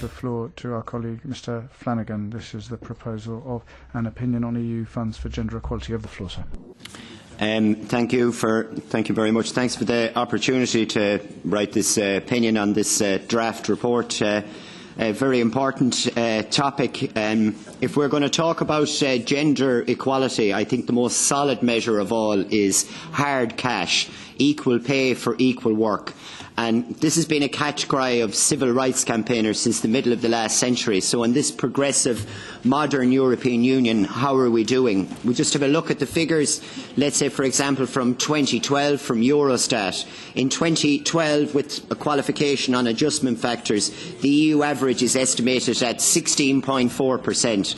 floor to our colleague, Mr. Flanagan. This is the proposal of an opinion on EU funds for gender equality. Of the floor, sir. Thank you very much. Thanks for the opportunity to write this opinion on this draft report. A very important topic. If we're going to talk about gender equality, I think the most solid measure of all is hard cash, equal pay for equal work. And this has been a catch cry of civil rights campaigners since the middle of the last century. So in this progressive, modern European Union, how are we doing? We just have a look at the figures, let's say, for example, from 2012 from Eurostat. In 2012, with a qualification on adjustment factors, the EU average is estimated at 16.4%.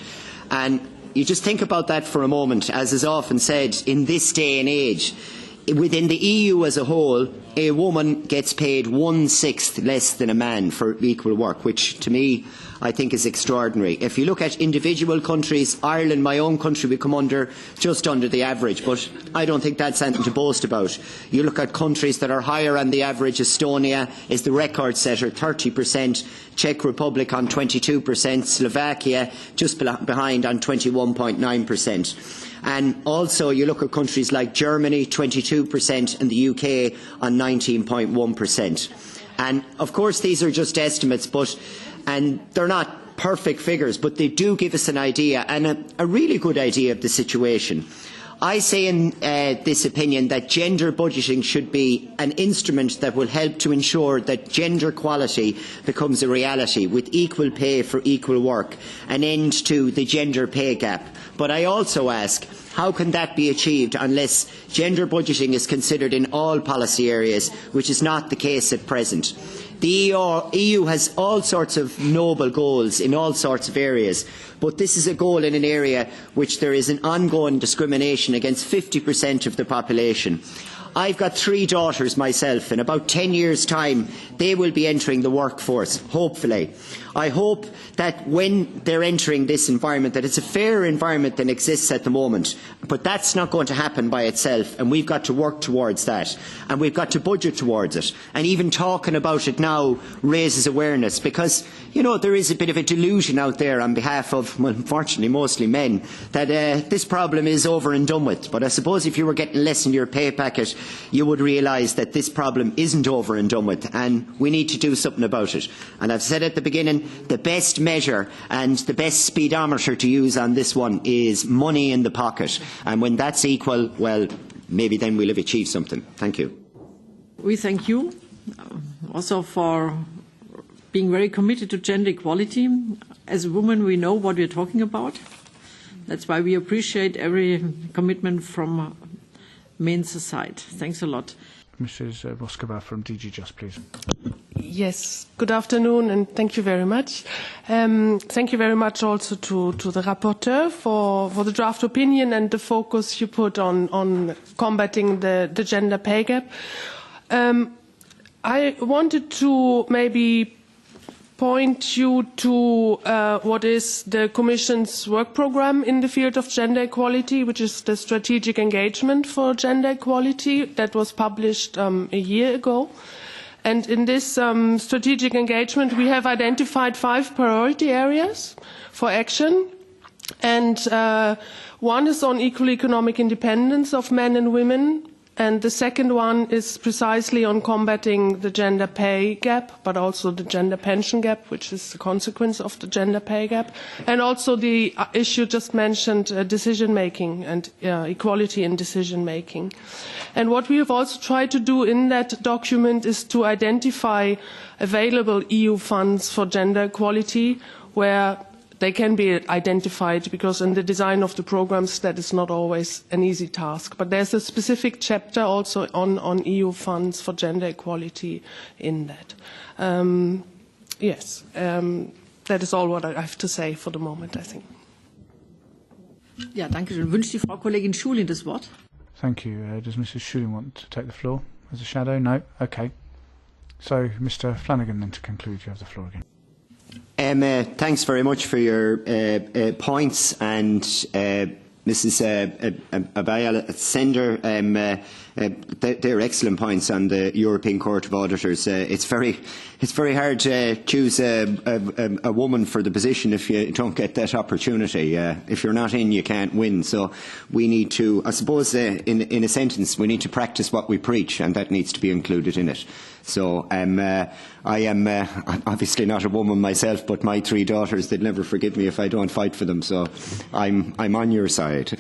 And you just think about that for a moment. As is often said, in this day and age, within the EU as a whole, a woman gets paid 1/6 less than a man for equal work, which to me I think is extraordinary. If you look at individual countries, Ireland, my own country, we come just under the average, but I don't think that's anything to boast about. You look at countries that are higher on the average. Estonia is the record setter, 30%, Czech Republic on 22%, Slovakia just behind on 21.9%. And also you look at countries like Germany, 22%, and the UK on 19.1%. And of course these are just estimates, and they're not perfect figures, but they do give us an idea, and a really good idea of the situation. I say in this opinion that gender budgeting should be an instrument that will help to ensure that gender equality becomes a reality, with equal pay for equal work, an end to the gender pay gap. But I also ask, how can that be achieved unless gender budgeting is considered in all policy areas, which is not the case at present? The EU has all sorts of noble goals in all sorts of areas, but this is a goal in an area which there is an ongoing discrimination against 50% of the population. I've got 3 daughters myself. In about 10 years' time, they will be entering the workforce, hopefully. I hope that when they're entering this environment, that it's a fairer environment than exists at the moment. But that's not going to happen by itself, and we've got to work towards that. And we've got to budget towards it. And even talking about it now raises awareness, because, you know, there is a bit of a delusion out there on behalf of, well, unfortunately, mostly men, that this problem is over and done with. But I suppose if you were getting less in your pay packet, you would realise that this problem isn't over and done with, and we need to do something about it. And I've said at the beginning, the best measure and the best speedometer to use on this one is money in the pocket. And when that's equal, well, maybe then we'll have achieved something. Thank you. We thank you also for being very committed to gender equality. As a woman, we know what we're talking about. That's why we appreciate every commitment from men's side. Thanks a lot. Mrs. Moskova from DG Just, please. Yes, good afternoon and thank you very much. Thank you very much also to the rapporteur for the draft opinion and the focus you put on combating the gender pay gap. I wanted to maybe point you to what is the Commission's work programme in the field of gender equality, which is the strategic engagement for gender equality that was published a year ago. And in this strategic engagement, we have identified 5 priority areas for action. And one is on equal economic independence of men and women. And the second one is precisely on combating the gender pay gap, but also the gender pension gap, which is the consequence of the gender pay gap. And also the issue just mentioned, decision-making and equality in decision-making. And what we have also tried to do in that document is to identify available EU funds for gender equality where they can be identified, because in the design of the programs that is not always an easy task. But there's a specific chapter also on EU funds for gender equality in that. That is all what I have to say for the moment, I think. Ja, danke schön. Wünscht die Frau Kollegin Schulin das Wort? Thank you. Does Mrs. Schulin want to take the floor as a shadow? No? Okay. So, Mr. Flanagan, then to conclude, you have the floor again. Thanks very much for your points, and Mrs. Abaya Sender, they're excellent points on the European Court of Auditors. It's very hard to choose a woman for the position if you don't get that opportunity. If you're not in, you can't win. So we need to, I suppose, in a sentence, we need to practice what we preach, and that needs to be included in it. So I am obviously not a woman myself, but my 3 daughters, they'd never forgive me if I don't fight for them. So I'm on your side.